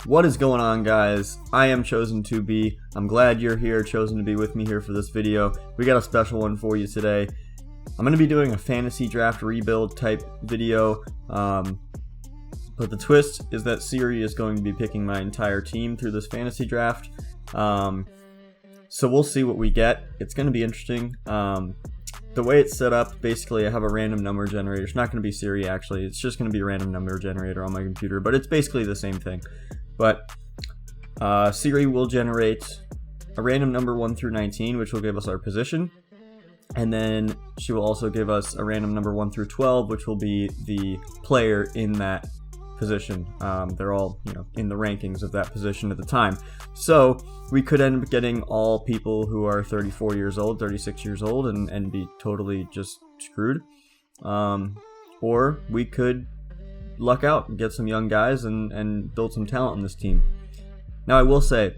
What is going on, guys? I am Chosen2B. I'm glad you're here, chosen to be with me here for this video. We got a special one for you today. I'm going to be doing a fantasy draft rebuild type video, but the twist is that Siri is going to be picking my entire team through this fantasy draft. So we'll see what we get. It's going to be interesting. The way it's set up, basically I have a random number generator. It's not going to be Siri actually, it's just going to be a random number generator on my computer, but it's basically the same thing. But Siri will generate a random number 1 through 19, which will give us our position. And then she will also give us a random number 1 through 12, which will be the player in that position. They're all, in the rankings of that position at the time. So we could end up getting all people who are 34 years old, 36 years old, and be totally just screwed. Or we could luck out and get some young guys and build some talent in this team. Now I will say,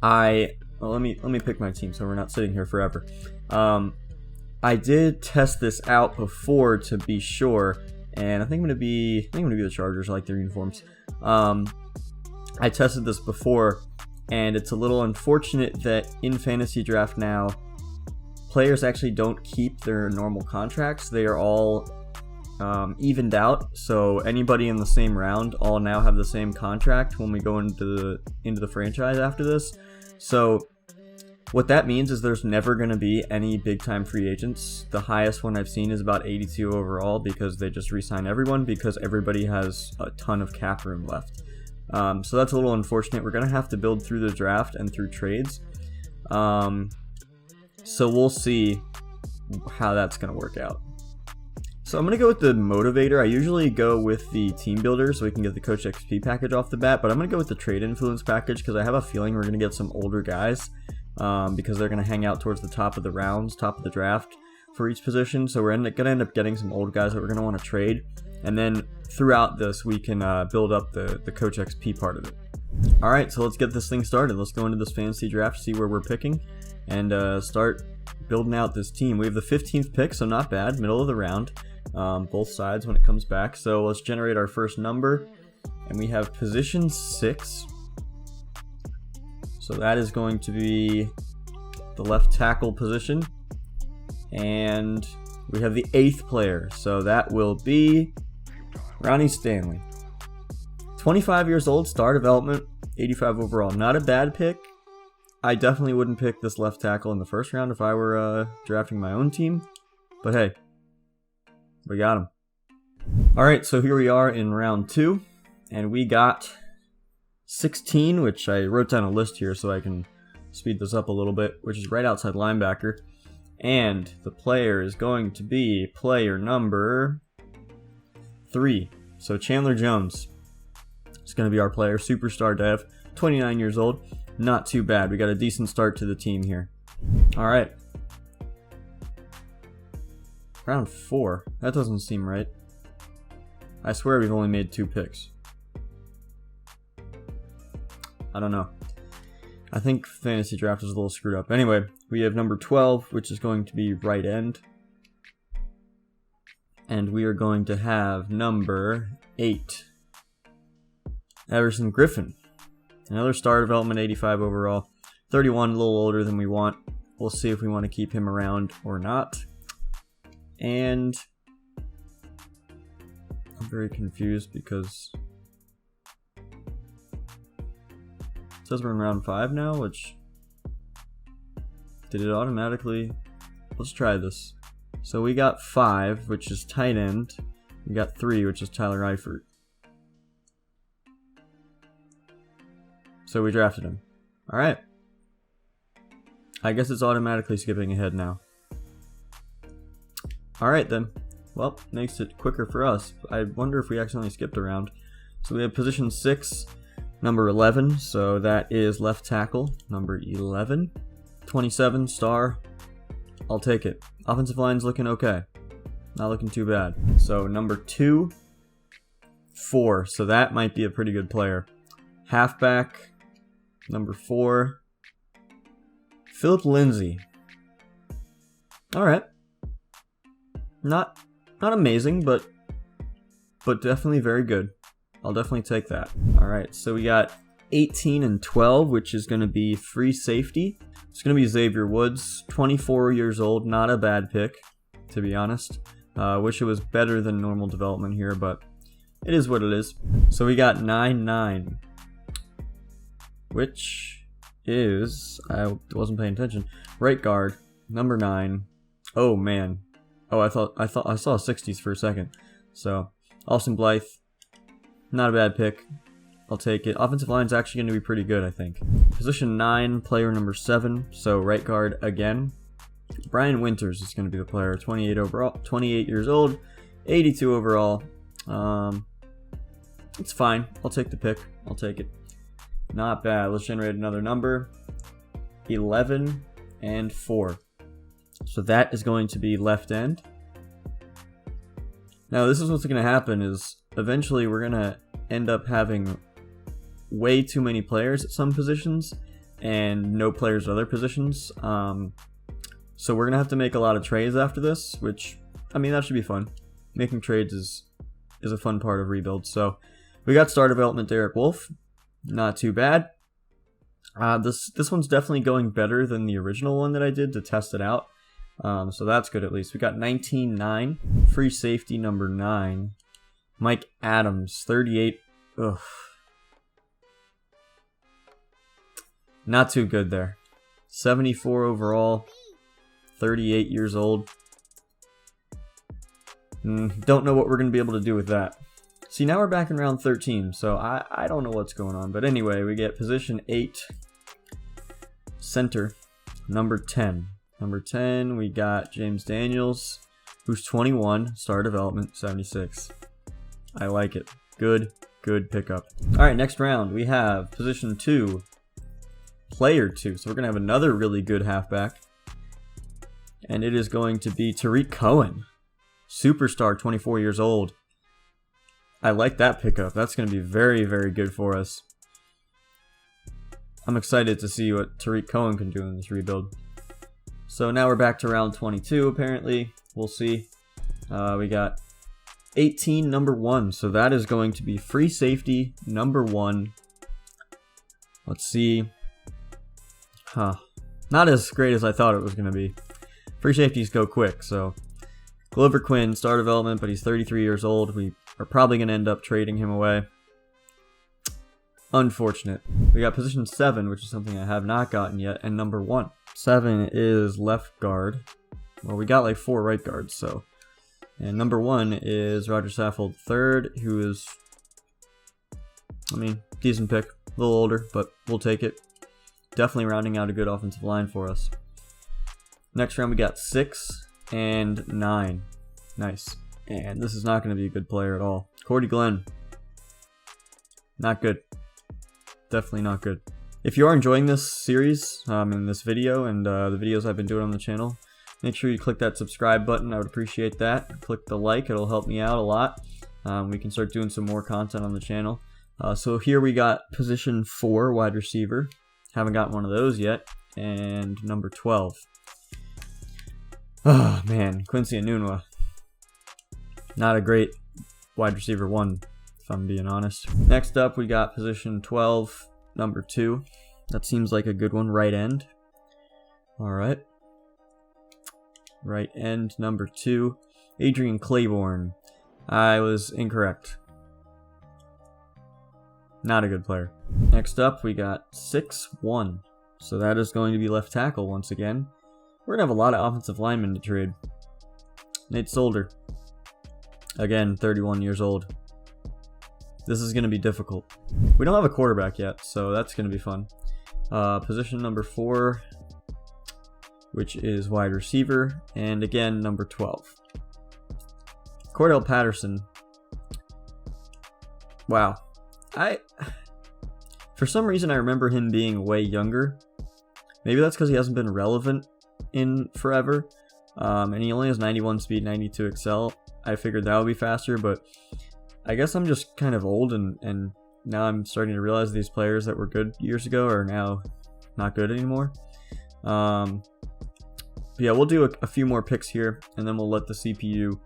let me pick my team so we're not sitting here forever. I did test this out before to be sure, and I think I'm gonna be the Chargers. I like their uniforms. I tested this before, and it's a little unfortunate that in fantasy draft now, players actually don't keep their normal contracts. They are all evened out, so anybody in the same round all now have the same contract when we go into the franchise after this. So what that means is there's never going to be any big time free agents. The highest one I've seen is about 82 overall, because they just re-sign everyone because everybody has a ton of cap room left. So that's a little unfortunate. We're going to have to build through the draft and through trades. So we'll see how that's going to work out. So I'm going to go with the motivator. I usually go with the team builder so we can get the coach XP package off the bat, but I'm going to go with the trade influence package because I have a feeling we're going to get some older guys because they're going to hang out towards the top of the rounds, top of the draft for each position. So we're going to end up getting some old guys that we're going to want to trade. And then throughout this, we can build up the coach XP part of it. All right, so let's get this thing started. Let's go into this fantasy draft, see where we're picking, and start building out this team. We have the 15th pick, so not bad, middle of the round. Both sides when it comes back. So let's generate our first number, and we have position 6. So that is going to be the left tackle position, and we have the 8th player, so that will be Ronnie Stanley. 25 years old, star development, 85 overall. Not a bad pick. I definitely wouldn't pick this left tackle in the first round if I were drafting my own team, but hey, we got him. Alright, so here we are in round 2, and we got 16, which I wrote down a list here so I can speed this up a little bit, which is right outside linebacker. And the player is going to be player number 3. So Chandler Jones is going to be our player, superstar dev, 29 years old. Not too bad. We got a decent start to the team here. Alright. Round 4. That doesn't seem right. I swear we've only made 2 picks. I don't know. I think fantasy draft is a little screwed up. Anyway, we have number 12, which is going to be right end. And we are going to have number 8. Everson Griffin. Another star development, 85 overall. 31, a little older than we want. We'll see if we want to keep him around or not. And I'm very confused because it says we're in round 5 now, which did it automatically? Let's try this. So we got 5, which is tight end. We got 3, which is Tyler Eifert. So we drafted him. Alright. I guess it's automatically skipping ahead now. Alright then. Well, makes it quicker for us. I wonder if we accidentally skipped around. So we have position 6, number 11. So that is left tackle, number 11. 27, star. I'll take it. Offensive line's looking okay. Not looking too bad. So number 2, 4. So that might be a pretty good player. Halfback, number 4. Philip Lindsay. Alright. Not amazing, but definitely very good. I'll definitely take that. All right, so we got 18 and 12, which is going to be free safety. It's going to be Xavier Woods, 24 years old. Not a bad pick, to be honest. Wish it was better than normal development here, but it is what it is. So we got 9-9, which is, I wasn't paying attention. Right guard, number 9. Oh man. Oh, I thought I saw 60s for a second. So Austin Blythe, not a bad pick. I'll take it. Offensive line is actually going to be pretty good, I think. Position 9, player number 7. So right guard again. Brian Winters is going to be the player. 28 overall, 28 years old, 82 overall. It's fine. I'll take the pick. I'll take it. Not bad. Let's generate another number. 11 and 4. So that is going to be left end. Now this is what's going to happen is eventually we're going to end up having way too many players at some positions and no players at other positions. So we're going to have to make a lot of trades after this, which, I mean, that should be fun. Making trades is a fun part of rebuild. So we got star development Derek Wolfe. Not too bad. This one's definitely going better than the original one that I did to test it out. So that's good at least. We got 19-9. Free safety number 9. Mike Adams, 38. Ugh. Not too good there. 74 overall. 38 years old. Don't know what we're going to be able to do with that. See, now we're back in round 13, so I don't know what's going on. But anyway, we get position 8. Center, number 10. Number 10, we got James Daniels, who's 21, star development, 76. I like it. Good pickup. All right, next round, we have position 2, player 2. So we're going to have another really good halfback. And it is going to be Tariq Cohen, superstar, 24 years old. I like that pickup. That's going to be very, very good for us. I'm excited to see what Tariq Cohen can do in this rebuild. So now we're back to round 22, apparently. We'll see. We got 18, number 1. So that is going to be free safety, number 1. Let's see. Not as great as I thought it was going to be. Free safeties go quick, so Glover Quinn, star development, but he's 33 years old. We are probably going to end up trading him away. Unfortunate. We got position 7, which is something I have not gotten yet, and number 1. 7 is left guard. Well, we got like 4 right guards, so. And number 1 is Roger Saffold III, who is, I mean, decent pick. A little older, but we'll take it. Definitely rounding out a good offensive line for us. Next round we got 6 and 9. Nice. And this is not going to be a good player at all. Cordy Glenn. Not good. Definitely not good. If you are enjoying this series, in this video, and the videos I've been doing on the channel, make sure you click that subscribe button. I would appreciate that. Click the like. It'll help me out a lot. We can start doing some more content on the channel. So here we got position 4, wide receiver. Haven't gotten one of those yet. And number 12. Oh, man. Quincy Enunwa. Not a great wide receiver 1, if I'm being honest. Next up, we got position 12, number 2. That seems like a good one. Right end. Alright. Right end, number 2. Adrian Claiborne. I was incorrect. Not a good player. Next up, we got 6-1. So that is going to be left tackle once again. We're going to have a lot of offensive linemen to trade. Nate Solder. Again, 31 years old. This is going to be difficult. We don't have a quarterback yet, so that's going to be fun. Position number 4, which is wide receiver. And again, number 12. Cordell Patterson. Wow. For some reason, I remember him being way younger. Maybe that's because he hasn't been relevant in forever. And he only has 91 speed, 92 excel. I figured that would be faster, but I guess I'm just kind of old, and now I'm starting to realize these players that were good years ago are now not good anymore. But yeah, we'll do a few more picks here, and then we'll let the CPU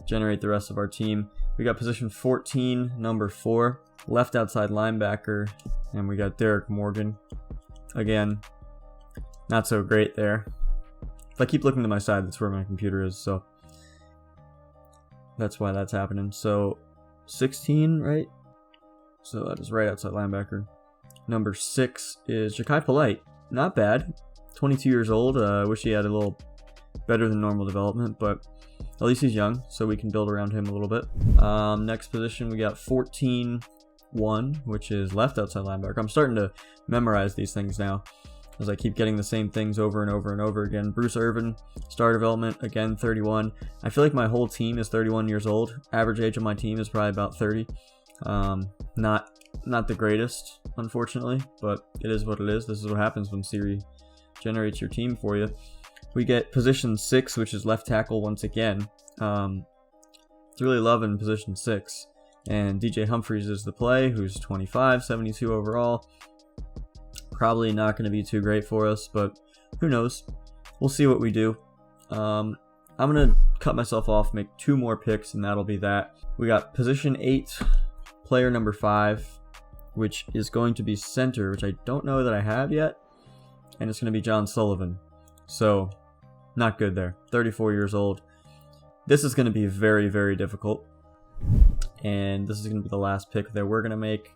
generate the rest of our team. We got position 14, number 4, left outside linebacker, and we got Derek Morgan. Again, not so great there. If I keep looking to my side, that's where my computer is, so that's why that's happening. So 16, right? So that is right outside linebacker. Number 6 is Ja'Kai Polite. Not bad. 22 years old. I wish he had a little better than normal development, but at least he's young, so we can build around him a little bit. Next position, we got 14-1, which is left outside linebacker. I'm starting to memorize these things now, as I keep getting the same things over and over and over again. Bruce Irvin, star development, again, 31. I feel like my whole team is 31 years old. Average age of my team is probably about 30. Not the greatest, unfortunately, but it is what it is. This is what happens when Siri generates your team for you. We get position 6, which is left tackle once again. Really loving position 6. And DJ Humphries is the play, who's 25, 72 overall. Probably not going to be too great for us, but who knows? We'll see what we do. I'm going to cut myself off, make 2 more picks, and that'll be that. We got position 8, player number 5, which is going to be center, which I don't know that I have yet. And it's going to be John Sullivan. So, not good there. 34 years old. This is going to be very, very difficult. And this is going to be the last pick that we're going to make.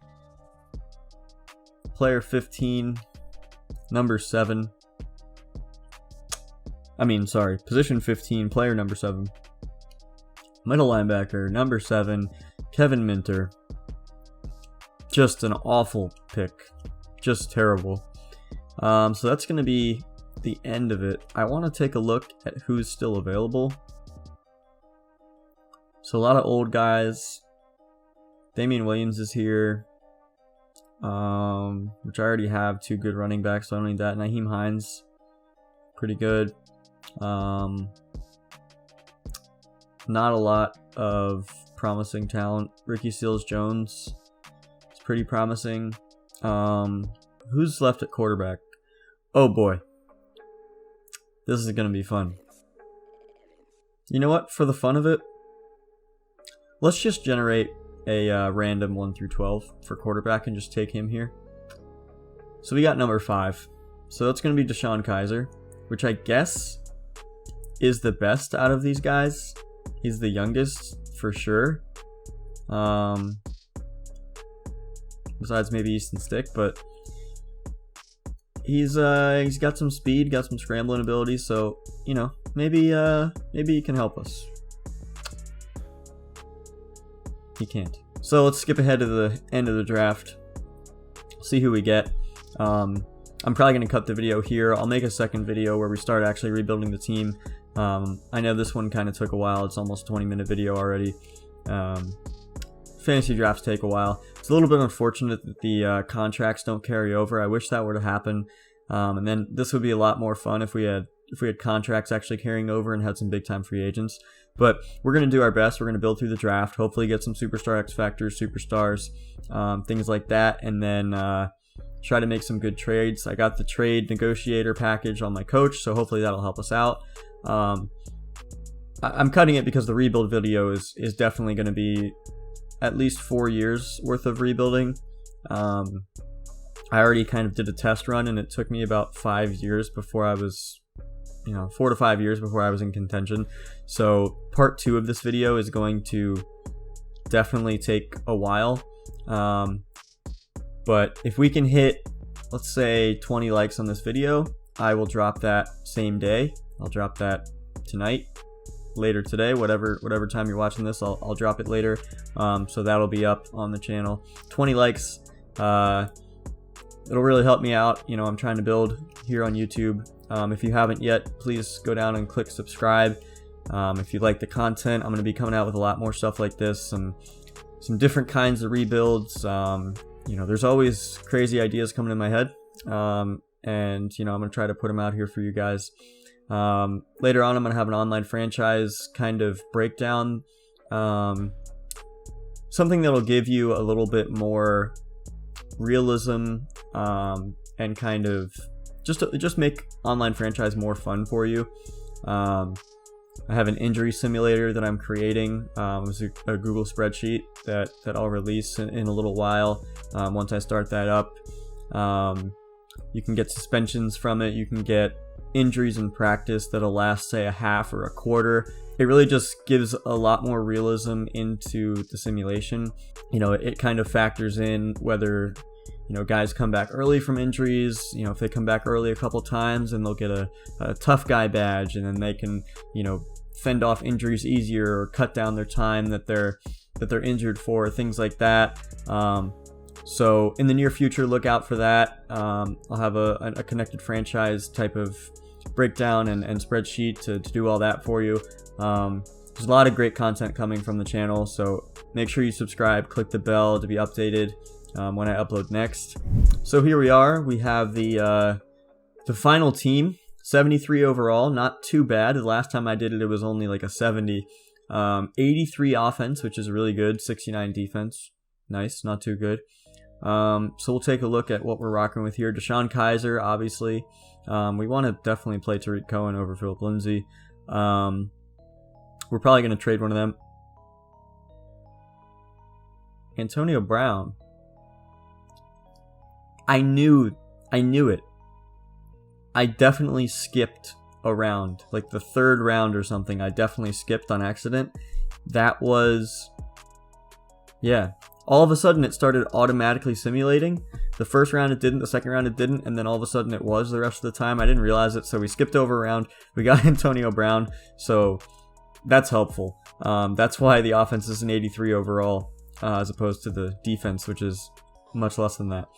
Player 15, number 7. Position 15, player number 7. Middle linebacker, number 7, Kevin Minter. Just an awful pick. Just terrible. So that's going to be the end of it. I want to take a look at who's still available. So a lot of old guys. Damian Williams is here, which I already have 2 good running backs, so I don't need that. Nyheim Hines, pretty good. Not a lot of promising talent. Ricky Seals-Jones is pretty promising. Who's left at quarterback? Oh boy. This is going to be fun. You know what? For the fun of it, let's just generate a random 1 through 12 for quarterback and just take him here. So we got number 5. So that's going to be Deshaun Kaiser, which I guess is the best out of these guys. He's the youngest for sure. Besides maybe Easton Stick, but he's got some speed, got some scrambling ability, so you know, maybe he can help us. He can't. So let's skip ahead to the end of the draft. See who we get. I'm probably going to cut the video here. I'll make a second video where we start actually rebuilding the team. I know this one kind of took a while. It's almost a 20-minute video already. Fantasy drafts take a while. It's a little bit unfortunate that the contracts don't carry over. I wish that were to happen. And then this would be a lot more fun if we had contracts actually carrying over and had some big time free agents. But we're going to do our best. We're going to build through the draft, hopefully get some superstar X factors, superstars, things like that, and then try to make some good trades. I got the trade negotiator package on my coach, so hopefully that'll help us out. I'm cutting it because the rebuild video is definitely going to be at least 4 years worth of rebuilding. I already kind of did a test run, and it took me about 5 years before I was, 4 to 5 years before I was in contention. So part 2 of this video is going to definitely take a while. But if we can hit, let's say 20 likes on this video, I will drop that same day. I'll drop that tonight, later today, whatever time you're watching this, I'll drop it later. So that'll be up on the channel. 20 likes, it'll really help me out. I'm trying to build here on YouTube. If you haven't yet, please go down and click subscribe. If you like the content, I'm going to be coming out with a lot more stuff like this, some different kinds of rebuilds. There's always crazy ideas coming in my head, and I'm going to try to put them out here for you guys. Later on, I'm going to have an online franchise kind of breakdown, something that'll give you a little bit more realism, and kind of just make online franchise more fun for you. I have an injury simulator that I'm creating. It's a Google spreadsheet that I'll release in a little while. Once I start that up, you can get suspensions from it. You can get injuries in practice that'll last, say, a half or a quarter. It really just gives a lot more realism into the simulation. It kind of factors in whether guys come back early from injuries. If they come back early a couple times, and they'll get a tough guy badge, and then they can fend off injuries easier or cut down their time that they're injured for, things like that. So in the near future, look out for that. I'll have a connected franchise type of breakdown and spreadsheet to do all that for you. There's a lot of great content coming from the channel, so make sure you subscribe, click the bell to be updated when I upload next. So here we are. We have the final team, 73 overall, not too bad. The last time I did it, it was only like a 70. 83 offense, which is really good. 69 defense, nice, not too good. So we'll take a look at what we're rocking with here. Deshaun Kaiser, obviously. We want to definitely play Tariq Cohen over Philip Lindsay. We're probably going to trade one of them. Antonio Brown. I knew it. I definitely skipped a round, like the third round or something. I definitely skipped on accident. That was, yeah. All of a sudden it started automatically simulating. The first round it didn't, the second round it didn't, and then all of a sudden it was the rest of the time. I didn't realize it, so we skipped over a round. We got Antonio Brown, so that's helpful. That's why the offense is an 83 overall, as opposed to the defense, which is much less than that.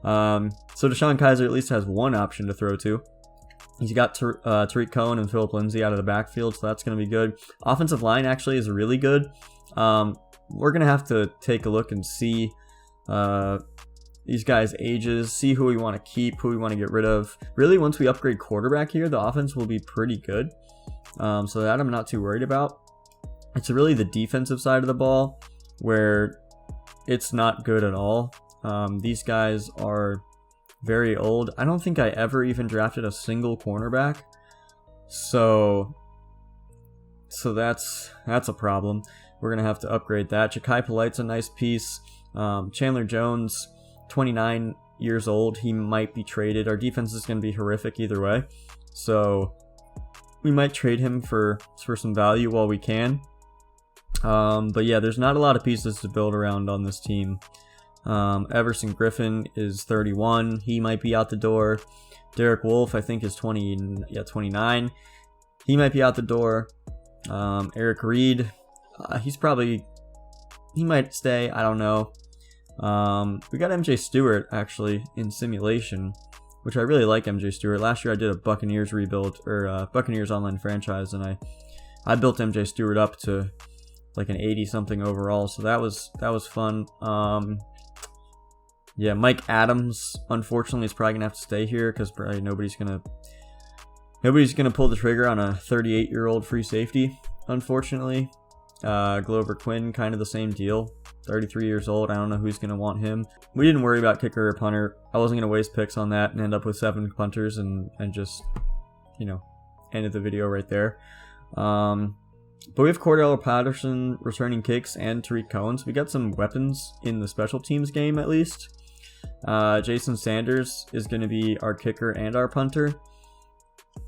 So Deshaun Kaiser at least has one option to throw to. He's got Tariq Cohen and Philip Lindsay out of the backfield, so that's going to be good. Offensive line actually is really good. We're going to have to take a look and see these guys' ages, see who we want to keep, who we want to get rid of. Really, once we upgrade quarterback here, the offense will be pretty good. So that I'm not too worried about. It's really the defensive side of the ball where it's not good at all. These guys are very old. I don't think I ever even drafted a single cornerback. So that's a problem. We're going to have to upgrade that. Ja'Kai Polite's a nice piece. Chandler Jones, 29 years old. He might be traded. Our defense is going to be horrific either way. So we might trade him for some value while we can. But yeah, there's not a lot of pieces to build around on this team. Everson Griffin is 31. He might be out the door. Derek Wolfe, I think, is 29. He might be out the door. Eric Reed, he might stay. I don't know. We got MJ Stewart actually in simulation, which I really like MJ Stewart. Last year I did a Buccaneers rebuild, or Buccaneers online franchise, and I built MJ Stewart up to like an 80 something overall, so that was fun. Yeah, Mike Adams, unfortunately, is probably gonna have to stay here because probably nobody's gonna pull the trigger on a 38-year-old free safety, unfortunately. Glover Quinn, kind of the same deal. 33 years old. I don't know who's gonna want him. We didn't worry about kicker or punter. I wasn't gonna waste picks on that and end up with 7 punters and just, ended the video right there. But we have Cordell Patterson returning kicks and Tariq Cohen, so we got some weapons in the special teams game at least. Jason Sanders is going to be our kicker and our punter.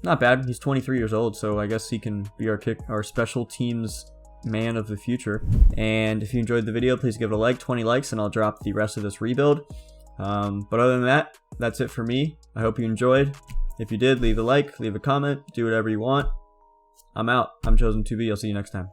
Not bad. He's 23 years old, so I guess he can be our special teams man of the future. And if you enjoyed the video, please give it a like. 20 likes, and I'll drop the rest of this rebuild. But other than that, that's it for me. I hope you enjoyed. If you did, leave a like, leave a comment, do whatever you want. I'm out. I'm Chosen2B. I'll see you next time.